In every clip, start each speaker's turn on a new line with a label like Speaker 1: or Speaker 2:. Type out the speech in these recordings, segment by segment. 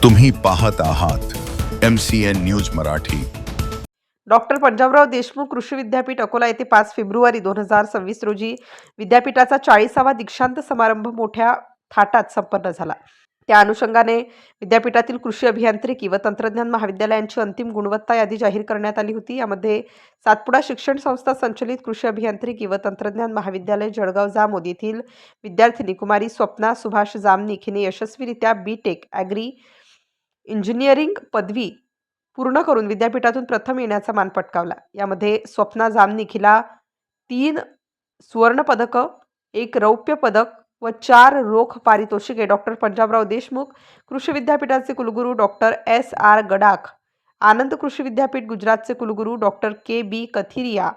Speaker 1: तुम्ही पाहत आहात MCN news Marathi.
Speaker 2: Doctor Panjabrao Deshmukh कृषी विद्यापीठ अकोला येथे 5 फेब्रुवारी 2026 रोजी विद्यापीठाचा 40वा दीक्षांत समारंभ मोठ्या थाटात संपन्न झाला। त्या अनुषंगाने विद्यापीठातील कृषी अभियांत्रिकी व तंत्रज्ञान महाविद्यालयांची अंतिम गुणवत्ता यादी जाहीर करण्यात आली होती। यामध्ये सातपुडा शिक्षण संस्था संचलित कृषी अभियांत्रिकी व तंत्रज्ञान महाविद्यालय जळगाव जामोद येथील विद्यार्थिनी कुमारी स्वप्ना सुभाष जामनिक हिने यशस्वीरित्या BTech ॲग्री इंजिनिअरिंग पदवी पूर्ण करून विद्यापीठातून प्रथम येण्याचा मान पटकावला। यामध्ये स्वप्ना जामनिक हिला 3 सुवर्ण पदक, 1 रौप्य पदक व 4 रोख पारितोषिके डॉक्टर पंजाबराव देशमुख कृषी विद्यापीठाचे कुलगुरू डॉक्टर SR गडाख, आनंद कृषी विद्यापीठ गुजरातचे कुलगुरू डॉक्टर KB कथिरिया,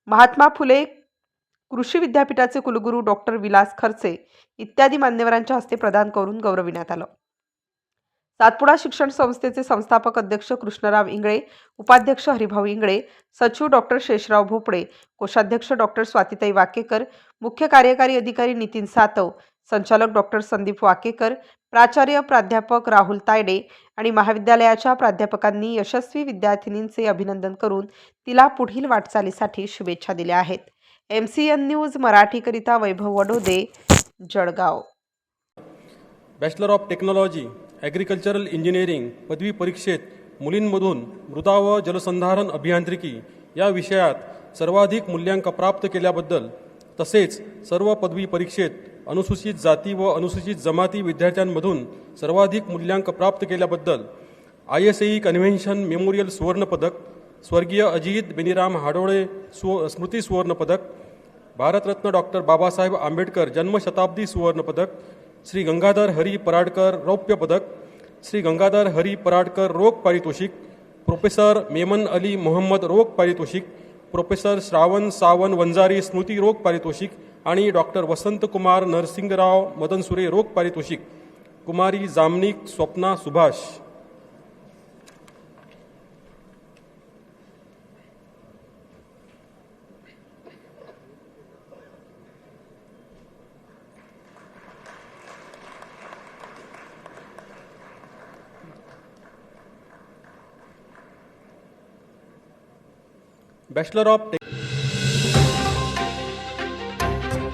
Speaker 2: महात्मा फुले कृषी विद्यापीठाचे कुलगुरू डॉक्टर विलास खर्चे इत्यादी मान्यवरांच्या हस्ते प्रदान करून गौरविण्यात आलं। सातपुडा शिक्षण संस्थेचे संस्थापक अध्यक्ष कृष्णराव इंगळे, उपाध्यक्ष हरिभाऊ इंगळे, सचिव डॉक्टर शेषराव भोपळे, कोषाध्यक्ष डॉक्टर स्वातीताई वाकेकर, मुख्य कार्यकारी अधिकारी नितीन सातव, संचालक डॉक्टर संदीप वाकेकर, प्राचार्य प्राध्यापक राहुल तायडे आणि महाविद्यालयाच्या प्राध्यापकांनी यशस्वी विद्यार्थिनींचे अभिनंदन करून तिला पुढील वाटचालीसाठी शुभेच्छा दिल्या आहेत। MCN न्यूज मराठीकरिता Vaibhav Vadode, Jalgaon.
Speaker 3: Bachelor of technology agricultural engineering पदवी परीक्षेत मुलींमधून मृदा व जलसंधारण अभियांत्रिकी या विषयात सर्वाधिक मूल्यांक प्राप्त केल्याबद्दल तसेच सर्व पदवी परीक्षेत अनुसूचित जाती व अनुसूचित जमाती विद्यार्थ्यांमधून सर्वाधिक मूल्यांक प्राप्त केल्याबद्दल ISAE कन्व्हेन्शन मेमोरियल सुवर्णपदक, स्वर्गीय अजित बेनीराम हाडोळे स्मृती सुवर्णपदक, भारतरत्न डॉक्टर बाबासाहेब आंबेडकर जन्मशताब्दी सुवर्णपदक, श्री गंगाधर हरी पराडकर रौप्य पदक, श्री गंगाधर हरी पराडकर रोख पारितोषिक, प्रोफेसर मेमन अली मोहम्मद रोख पारितोषिक, प्रोफेसर श्रावण सावन वंजारी स्मृती रोख पारितोषिक आणि डॉक्टर वसंतकुमार नरसिंगराव मदनसुरे रोख पारितोषिक कुमारी जामनिक स्वप्ना सुभाष। Bachelor of